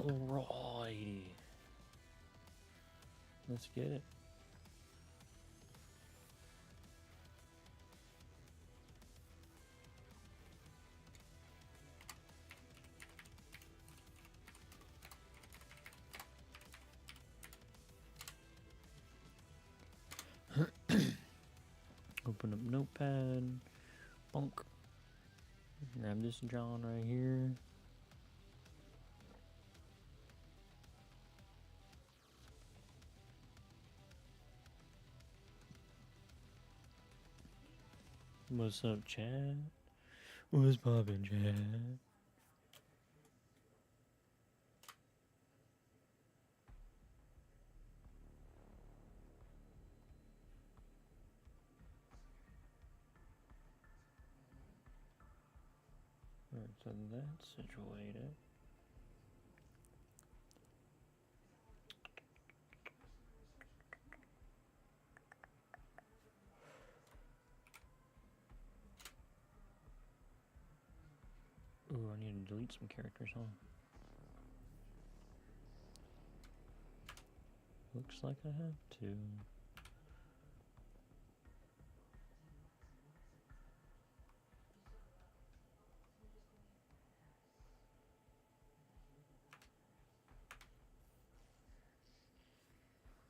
Alrighty. Let's get it. Open up Notepad. Bonk. Grab this John right here. What's up, Chad? What's poppin', Chad? Alright, so that's situated. Ooh, I need to delete some characters, huh? Looks like I have to.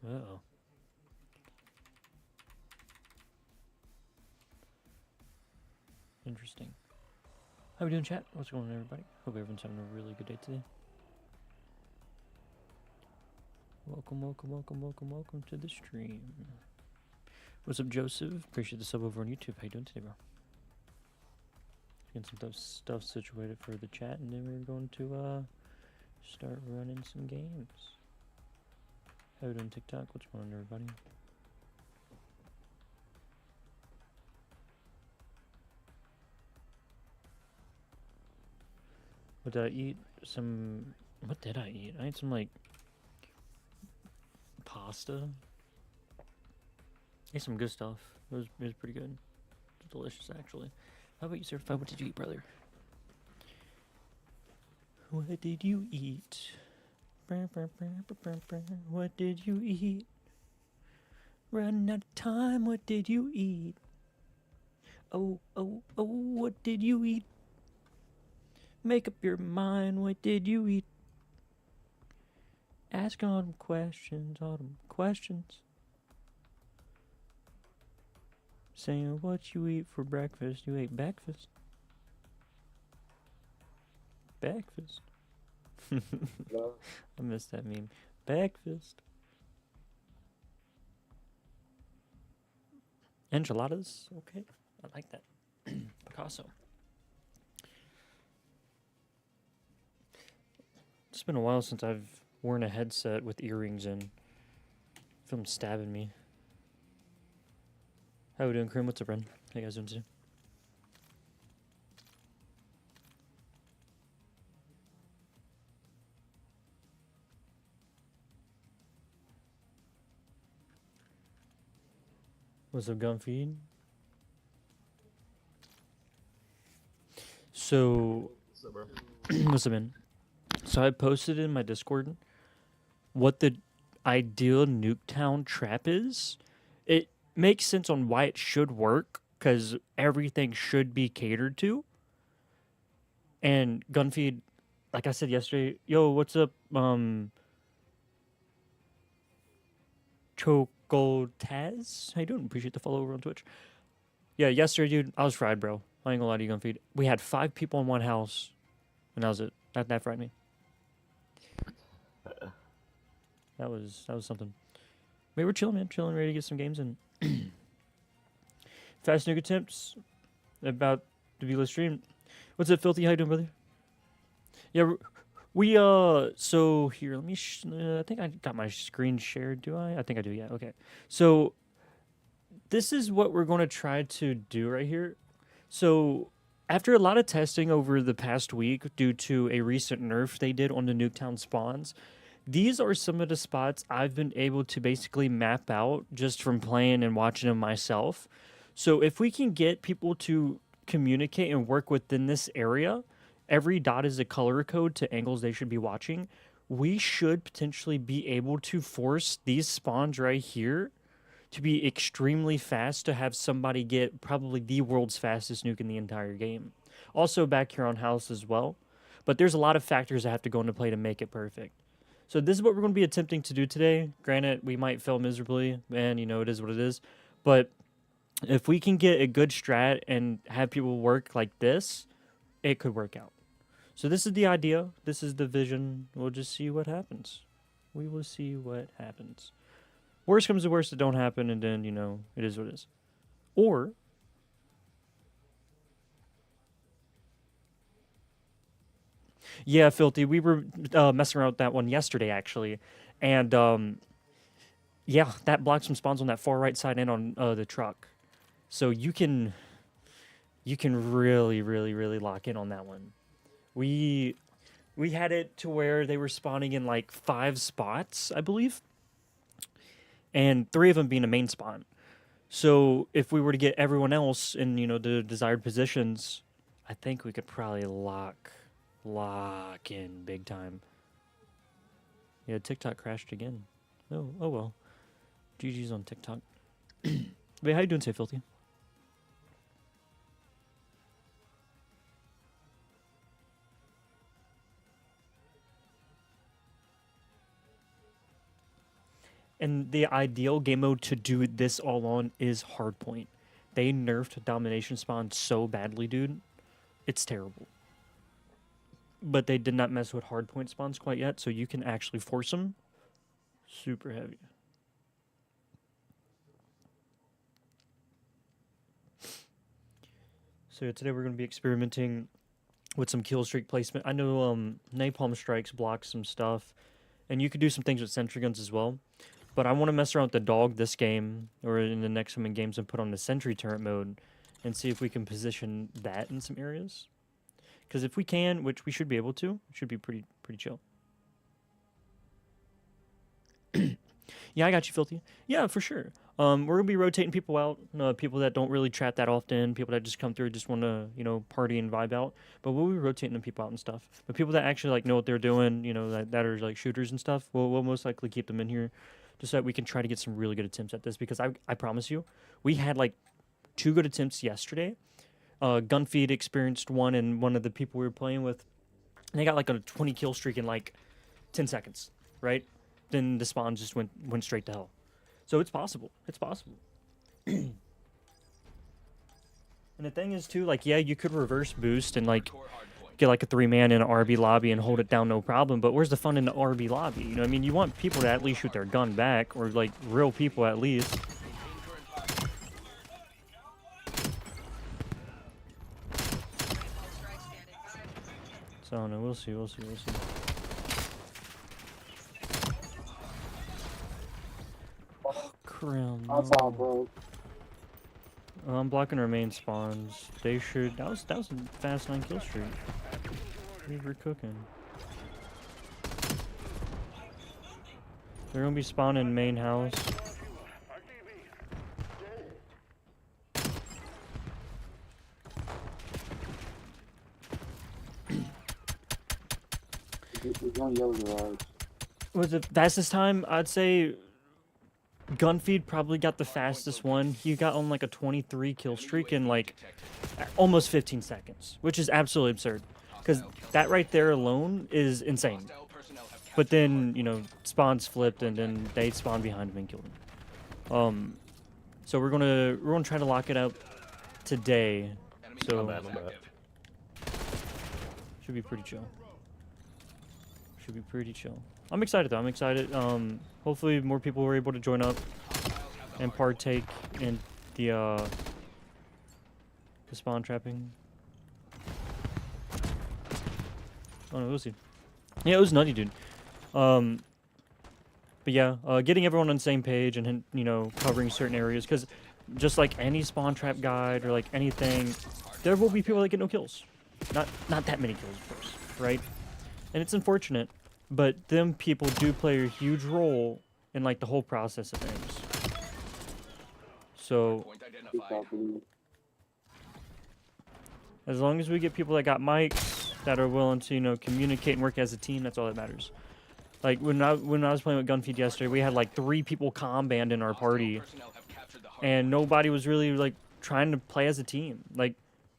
Uh-oh. Interesting. How we doing, chat? What's going on, everybody? Hope everyone's having a really good day today. Welcome, welcome, welcome, welcome, welcome to the stream. What's up, Joseph? Appreciate the sub over on YouTube. How you doing today, bro? Getting some stuff situated for the chat, and then we're going to start running some games. How we doing, TikTok? What's going on, everybody? What did I eat? What did I eat? I ate some, like, pasta. Ate some good stuff. It was pretty good. It was delicious, actually. How about you, sir? What did you eat, brother? What did you eat? What did you eat? Running out of time, what did you eat? Oh, oh, oh, what did you eat? Make up your mind, what did you eat? Ask autumn questions, Saying what you eat for breakfast. You ate breakfast. Breakfast. No. I missed that meme. Breakfast. Enchiladas. Okay. I like that. Picasso. It's been a while since I've worn a headset with earrings in. I feel them stabbing me. How we doing, Krim? What's up, Ren? How you guys doing today? What's up, Gunfeed? So, what's up, man? So I posted in my Discord what the ideal Nuketown trap is. It makes sense on why it should work, because everything should be catered to. And Gunfeed, like I said yesterday, yo, what's up, Chocotaz? How you doing? Appreciate the follow over on Twitch. Yeah, yesterday, dude, I was fried, bro. I ain't gonna lie to you, Gunfeed. We had 5 people in one house, and that was it. That fried me. That was something. We were chilling, man. Chilling, ready to get some games in. Fast nuke attempts. About to be live stream. What's up, Filthy? How you doing, brother? Yeah, we, so here, let me, I think I got my screen shared, do I? I think I do, yeah, okay. So, this is what we're going to try to do right here. So, after a lot of testing over the past week due to a recent nerf they did on the Nuketown spawns, these are some of the spots I've been able to basically map out just from playing and watching them myself. So if we can get people to communicate and work within this area, every dot is a color code to angles they should be watching. we should potentially be able to force these spawns right here to be extremely fast to have somebody get probably the world's fastest nuke in the entire game. Also back here on house as well. But there's a lot of factors that have to go into play to make it perfect. So this is what we're going to be attempting to do today. Granted, we might fail miserably, and it is what it is. But if we can get a good strat and have people work like this, it could work out. So this is the idea. This is the vision. We'll just see what happens. We will see what happens. Worst comes to worst, it don't happen, and then, it is what it is. Or yeah, Filthy, we were messing around with that one yesterday, actually. And, yeah, that blocked some spawns on that far right side and on the truck. So you can really, really, really lock in on that one. We had it to where they were spawning in like 5 spots, I believe. And 3 of them being a main spawn. So if we were to get everyone else in, the desired positions, I think we could probably lock in big time. Yeah, TikTok crashed again. Oh well. GG's on TikTok. Wait, how you doing today, Filthy? And the ideal game mode to do this all on is hardpoint. They nerfed domination spawn so badly, dude. It's terrible. But they did not mess with hardpoint spawns quite yet, so you can actually force them super heavy. So yeah, today we're going to be experimenting with some kill streak placement. I know napalm strikes block some stuff, and you could do some things with sentry guns as well. But I want to mess around with the dog this game, or in the next coming games, and put on the sentry turret mode, and see if we can position that in some areas. Because if we can, which we should be able to, it should be pretty chill. Yeah, I got you, Filthy. Yeah, for sure. We're gonna be rotating people out, people that don't really chat that often, people that just come through, just want to, party and vibe out. But we'll be rotating them people out and stuff. But people that actually like know what they're doing, that are like shooters and stuff, we'll most likely keep them in here, just so that we can try to get some really good attempts at this. Because I promise you, we had like 2 good attempts yesterday. Gunfeed experienced one, and one of the people we were playing with, and they got like a 20 kill streak in like 10 seconds, right? Then the spawn just went straight to hell. So it's possible. It's possible. And the thing is too, like, yeah, you could reverse boost and like get like a 3-man in an RB lobby and hold it down no problem. But where's the fun in the RB lobby? You know what I mean? You want people to at least shoot their gun back, or like real people at least. So I don't know. We'll see. Oh, crap. That's all, bro. I'm blocking our main spawns. They should. That was a fast 9 kill streak. We were cooking. They're gonna be spawning main house. Was it fastest time? I'd say Gunfeed probably got the fastest one. He got on like a 23 kill streak in like almost 15 seconds, which is absolutely absurd. Because that right there alone is insane. But then, spawns flipped, and then they spawned behind him and killed him. So we're gonna try to lock it up today. So should be pretty chill. I'm excited though. I'm excited. Hopefully more people were able to join up and partake in the spawn trapping. Oh no, we'll see. Yeah, it was nutty, dude. But yeah, getting everyone on the same page and covering certain areas, because just like any spawn trap guide or like anything, there will be people that get no kills. Not that many kills, of course, right? And it's unfortunate, but them people do play a huge role in like the whole process of things. So as long as we get people that got mics, that are willing to communicate and work as a team, that's all that matters. Like when I was playing with Gunfeed yesterday, we had like 3 people banned in our party, and nobody was really like trying to play as a team. Like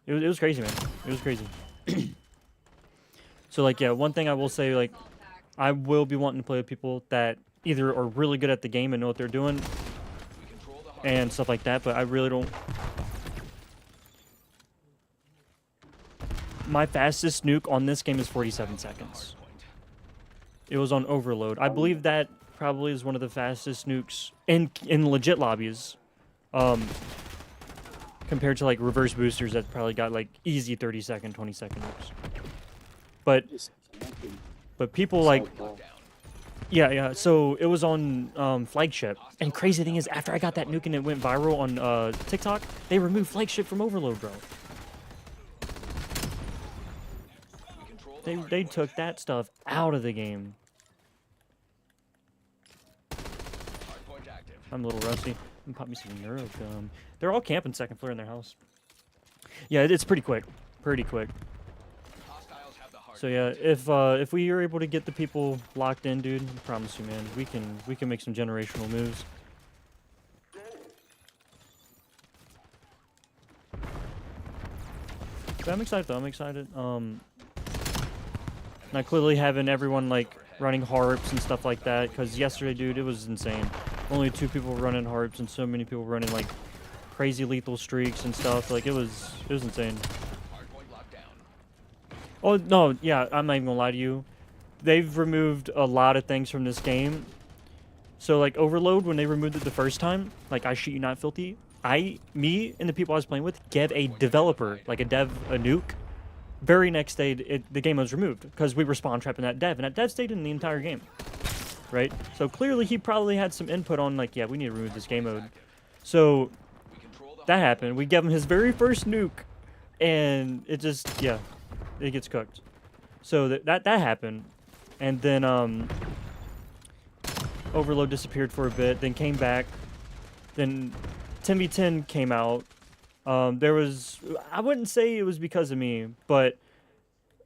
it was crazy, man. It was crazy. So like yeah, one thing I will say, like I will be wanting to play with people that either are really good at the game and know what they're doing and stuff like that, but I really don't. My fastest nuke on this game is 47 seconds. It was on overload. I believe that probably is one of the fastest nukes in legit lobbies. Compared to like reverse boosters that probably got like easy 30-second, 20-second nukes. But people like, yeah. So it was on flagship, and crazy thing is, after I got that nuke and it went viral on TikTok, they removed flagship from overload, bro. They took that stuff out of the game. I'm a little rusty. I'm pop me some neuro gum. They're all camping second floor in their house. Yeah, it's pretty quick. Pretty quick. So yeah, if we are able to get the people locked in, dude, I promise you, man, we can make some generational moves. But I'm excited though. I'm excited. Not clearly having everyone like running harps and stuff like that, because yesterday, dude, it was insane. Only 2 people running harps and so many people running like crazy lethal streaks and stuff. Like it was insane. Oh no, yeah, I'm not even gonna lie to you. They've removed a lot of things from this game. So like Overload, when they removed it the first time, like I shit you not, Filthy, me and the people I was playing with gave a developer, like a nuke. Very next day, the game was removed because we were spawn trapping that dev, and that dev stayed in the entire game, right? So clearly he probably had some input on like, yeah, we need to remove this game mode. So that happened. We gave him his very first nuke, and it just, yeah, it gets cooked. So that happened, and then Overload disappeared for a bit, then came back. Then 10v10 came out. There was, I wouldn't say it was because of me, but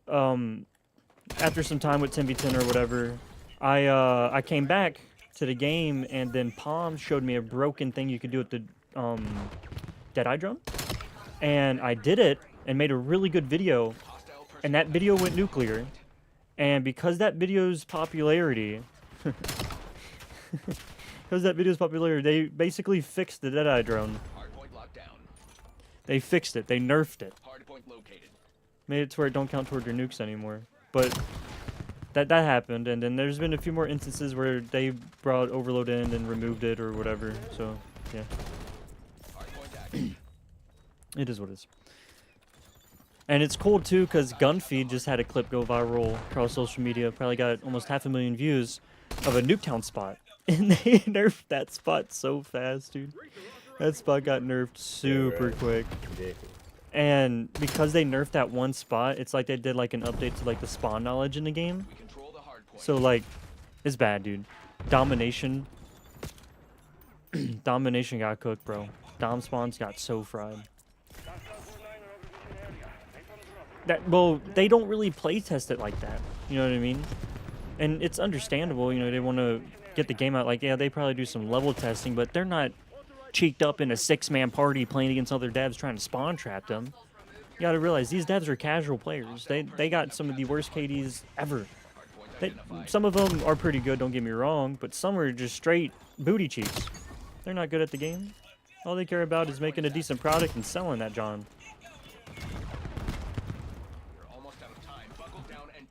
after some time with 10v10 or whatever, I came back to the game, and then Palm showed me a broken thing you could do with the Deadeye drone, and I did it and made a really good video, and that video went nuclear, and because that video's popularity, they basically fixed the Deadeye drone. They fixed it. They nerfed it. Made it to where it don't count toward your nukes anymore. But that happened, and then there's been a few more instances where they brought Overload in and removed it or whatever. So yeah, it is what it is. And it's cool too, because Gunfeed just had a clip go viral across social media. Probably got almost 500,000 views of a Nuketown spot, and they nerfed that spot so fast, dude. That spot got nerfed super quick. And because they nerfed that one spot, it's like they did like an update to like the spawn knowledge in the game. So like, it's bad, dude. Domination. Domination got cooked, bro. Dom spawns got so fried. Well, they don't really play test it like that. You know what I mean? And it's understandable, you know, they want to get the game out. Like, yeah, they probably do some level testing, but they're not cheeked up in a 6-man party playing against other devs trying to spawn trap them. You gotta realize these devs are casual players. They got some of the worst KDs ever. Some of them are pretty good, don't get me wrong, but some are just straight booty cheeks. They're not good at the game. All they care about is making a decent product and selling that John.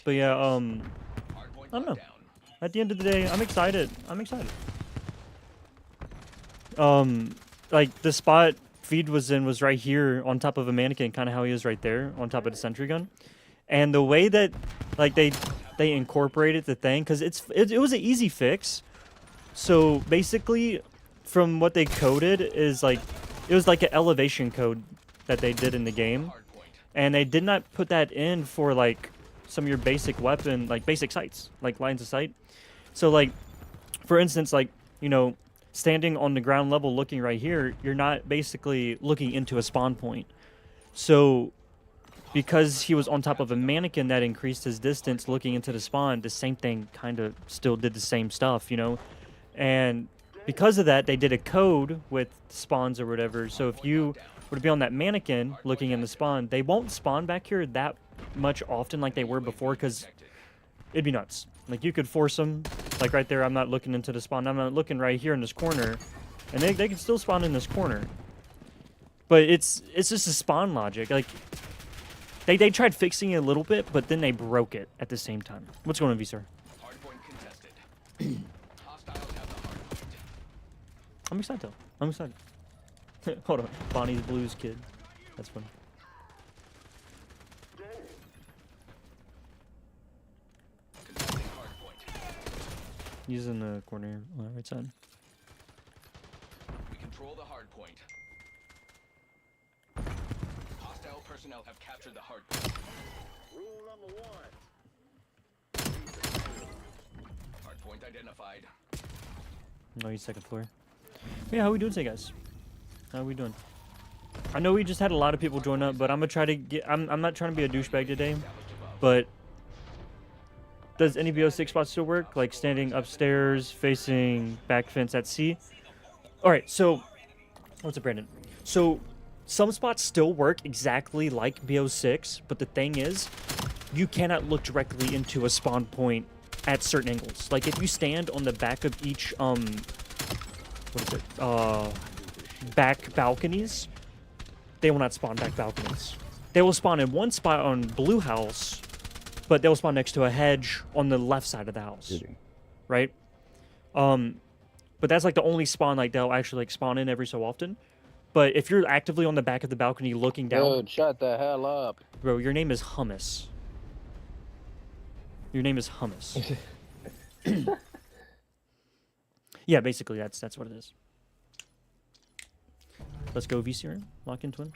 But yeah, I don't know. At the end of the day, I'm excited. Like the spot Feed was in was right here on top of a mannequin, kind of how he is right there on top of the sentry gun. And the way that like they incorporated the thing, because it was an easy fix. So basically, from what they coded is like, it was like an elevation code that they did in the game, and they did not put that in for like some of your basic weapon, like basic sights, like lines of sight. So like, for instance, like, you know, standing on the ground level looking right here, you're not basically looking into a spawn point. So because he was on top of a mannequin that increased his distance looking into the spawn, the same thing kind of still did the same stuff, you know? And because of that, they did a code with spawns or whatever. So if you were to be on that mannequin looking in the spawn, they won't spawn back here that much often like they were before, because it'd be nuts. Like, you could force them, like right there, I'm not looking into the spawn, I'm not looking right here in this corner, and they can still spawn in this corner. But it's just a spawn logic. Like, they tried fixing it a little bit, but then they broke it at the same time. What's going on, V-Sir? I'm excited, though. I'm excited. Hold on. Bonnie's Blues Kid. That's funny. He's in the corner on the right side. We control the hard point. Hostile personnel have captured the hard point. Rule number 1. Hard point identified. No, he's second floor. Yeah, how we doing today, guys? How we doing? I know we just had a lot of people join up, but I'm gonna try to get. I'm not trying to be a douchebag today, but does any BO6 spot still work? Like standing upstairs, facing back fence at C? Alright, so... What's up, Brandon? So, some spots still work exactly like BO6, but the thing is, you cannot look directly into a spawn point at certain angles. Like, if you stand on the back of each, what is it? Back balconies, they will not spawn back balconies. They will spawn in one spot on Blue House, but they'll spawn next to a hedge on the left side of the house, right? But that's like the only spawn like they'll actually like spawn in every so often. But if you're actively on the back of the balcony looking down, Dude, shut the hell up. bro, your name is Hummus. Your name is Hummus. Yeah, basically that's what it is. Let's go VC, lock in twin.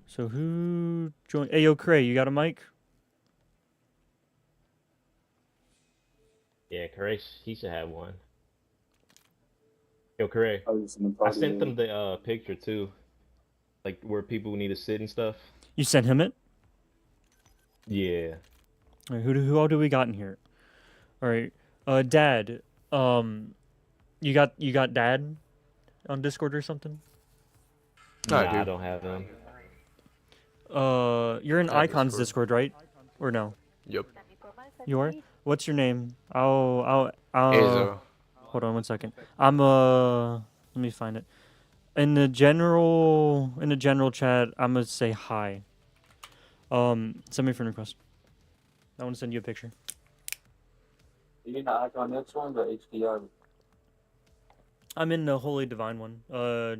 So who joined? Hey, yo, Cray, you got a mic? Yeah, Corey, he should have one. Yo, Corey, I was in the I party sent room. them the picture too, like where people need to sit and stuff. You sent him it? Yeah. All right, who all do we got in here? All right, Dad. You got Dad on Discord or something? No, Nah, I dude. don't have them. You're in Yeah, Icon's Discord. Discord, right? Or no? Yep. You are? What's your name? I'll Azo. hold on one second. Let me find it. In the general chat, I'm gonna say hi. Send me a friend request. I want to send you a picture. You in the Icon next one, the HDR? I'm in the Holy Divine one.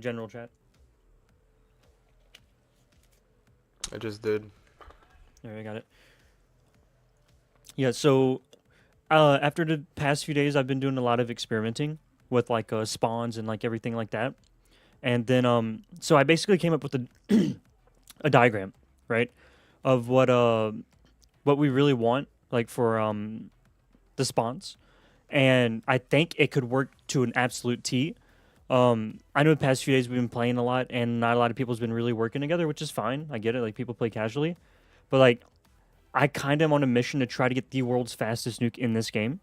General chat. I just did. There, I got it. Yeah, so after the past few days, I've been doing a lot of experimenting with like spawns and like everything like that. And then so I basically came up with a diagram, right, of what we really want like for the spawns. And I think it could work to an absolute T. I know the past few days we've been playing a lot, and not a lot of people's been really working together, which is fine. I get it. Like, people play casually. But, like, I kind of am on a mission to try to get the world's fastest nuke in this game.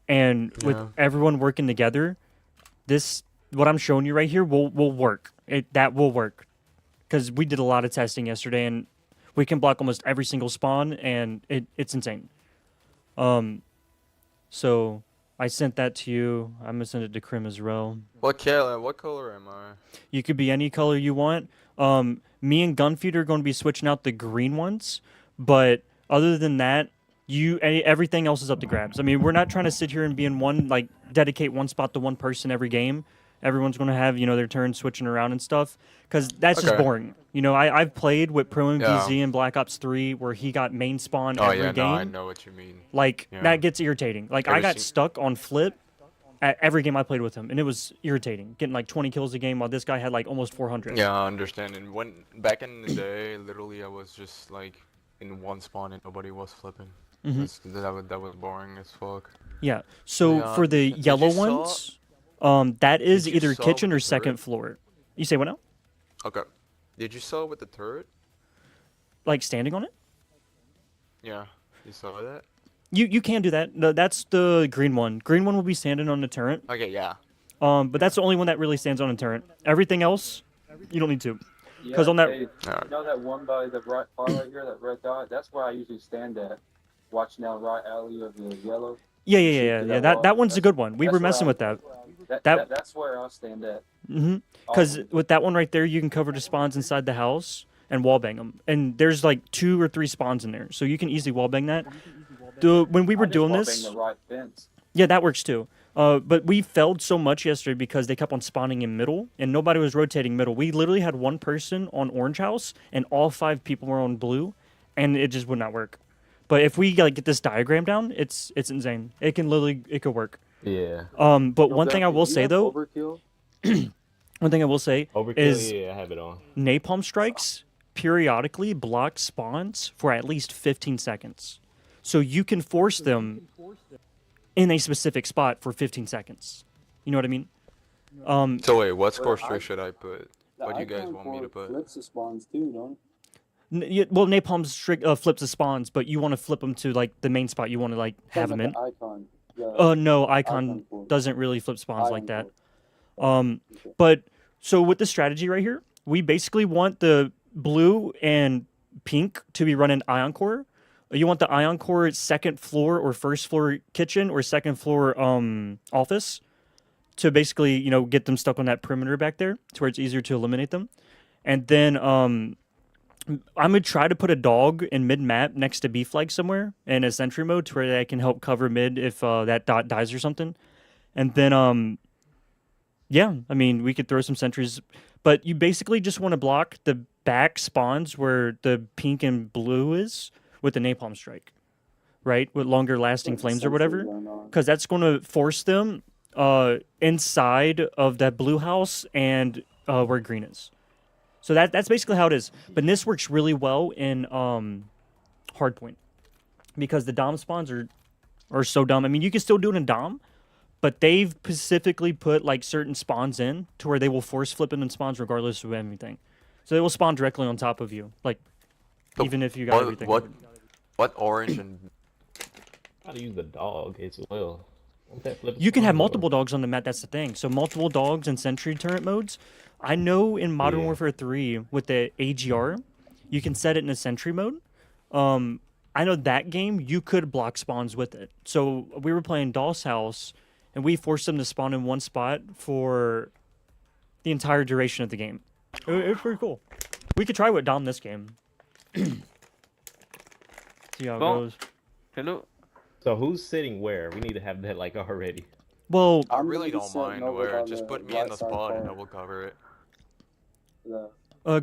And with Yeah. everyone working together, what I'm showing you right here will work. That will work. Because we did a lot of testing yesterday, and we can block almost every single spawn, and it's insane. So I sent that to you. I'm gonna send it to Krim as well. What color am I? You could be any color you want. Me and Gunfeed are going to be switching out the green ones, but other than that, everything else is up to grabs. I mean, we're not trying to sit here and be in one, like, dedicate one spot to one person every game. Everyone's going to have, their turn switching around and stuff, because that's just Okay. boring. I've played with Pro MVZ Yeah. and Black Ops 3 where he got main spawn Oh every yeah, game. no, I know what you mean. Like, Yeah. that gets irritating. Like, I Ever got seen- stuck on Flip at every game I played with him, and it was irritating. Getting, like, 20 kills a game while this guy had, like, almost 400. Yeah, I understand. And back in the day, literally, I was just like in one spawn and nobody was flipping. Mhm. That was boring as fuck. Yeah. So, Yeah. for the Did yellow you saw- ones, that is Did you either saw kitchen with or the second turret? floor. You say what now? Okay. Did you saw with the turret? like standing on it. Yeah, you saw that? You can do that. No, that's the green one. Green one will be standing on the turret. Okay, yeah. But that's the only one that really stands on a turret. Everything else, you don't need to. Yeah, 'Cause on that- hey, Alright. you know that one by the right far right here, that red dot? That's where I usually stand at, watching that right alley of the yellow. Yeah, Shoot yeah, yeah, through yeah. that That wall. that one's a That's- good one. We that's were where messing I- with that. That, That- that's where I'll stand at. Because Always. with that one right there, you can cover the spawns inside the house and wallbang them. And there's like 2 or 3 spawns in there, so you can easily wallbang that. When we were I just doing wallbang this, the right fence. yeah, that works too. But we failed so much yesterday because they kept on spawning in middle, and nobody was rotating middle. We literally had one person on orange house, and all 5 people were on blue, and it just would not work. But if we like get this diagram down, it's insane. It could work. Yeah. But Yo, one thing I Duffy, will do you say have though, Overkill? one thing I will say Overkill. is Yeah, I have it on. napalm strikes periodically block spawns for at least 15 seconds. So you can force them in a specific spot for 15 seconds. You know what I mean? So wait, what score Well, streak should I put? What do you guys want me to put? Flips the spawns too, don't Well, napalm flips the spawns, but you want to flip them to like the main spot you want to like have them in. Icon. No, icon Icon force. doesn't really flip spawns like that. Okay. But so with the strategy right here, we basically want the blue and pink to be running ion core. You want the ion core second floor or first floor kitchen or second floor office to basically, get them stuck on that perimeter back there to where it's easier to eliminate them. And then I'm gonna try to put a dog in mid map next to B flag somewhere in a sentry mode to where that can help cover mid if that dot dies or something. And then yeah, I mean we could throw some sentries, but you basically just want to block the back spawns where the pink and blue is with the napalm strike, right? With longer lasting flames or whatever, because that's going to force them inside of that blue house and where green is. So that's basically how it is. But this works really well in hardpoint because the dom spawns are so dumb. I mean, you can still do it in dom, but they've specifically put like certain spawns in to where they will force flip in spawns regardless of anything. So they will spawn directly on top of you, like So even if you got everything. What orange and How to use the dog as well. Won't that flip a You can have spawn, or- multiple dogs on the map. That's the thing. So multiple dogs and sentry turret modes. I know in Modern Yeah. Warfare 3 with the AGR, you can set it in a sentry mode. I know that game you could block spawns with it. So we were playing Doll's House, and we forced them to spawn in one spot for the entire duration of the game. It was pretty cool. We could try with Dom this game. See how it Bon. goes. Hello. So who's sitting where? We need to have that like already. Well, I really don't mind where. Just put me in the spot and I will cover it.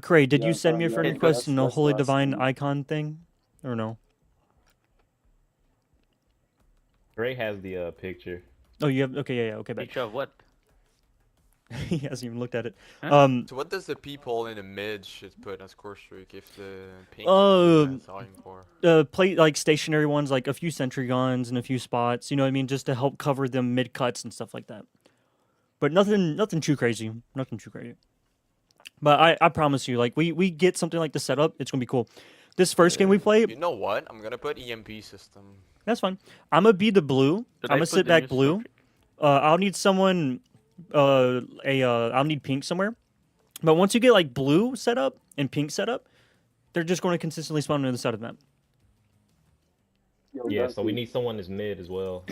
Cray, did Yeah, you send me a friend yeah, request in the that's Holy last Divine thing. icon thing? Or no? Gray has the picture. Oh, you have. Okay, yeah, okay, bet. Picture of what? He hasn't even looked at it. Huh? So what does the people in the mid should put as score streak if the pink is going for? Play like stationary ones, like a few sentry guns and a few spots. You know what I mean, just to help cover them mid cuts and stuff like that. But nothing too crazy. Nothing too crazy. But I promise you, like we get something like this set up, it's gonna be cool. This first game we play, You know what? I'm gonna put EMP system. that's fine. I'm gonna be the blue. Should I'm I gonna put sit the back new blue. structure? I'll need someone. I'll need pink somewhere. But once you get like blue set up and pink set up, they're just going to consistently spawn on the other side of the map. Yeah, so we need someone that's mid as well.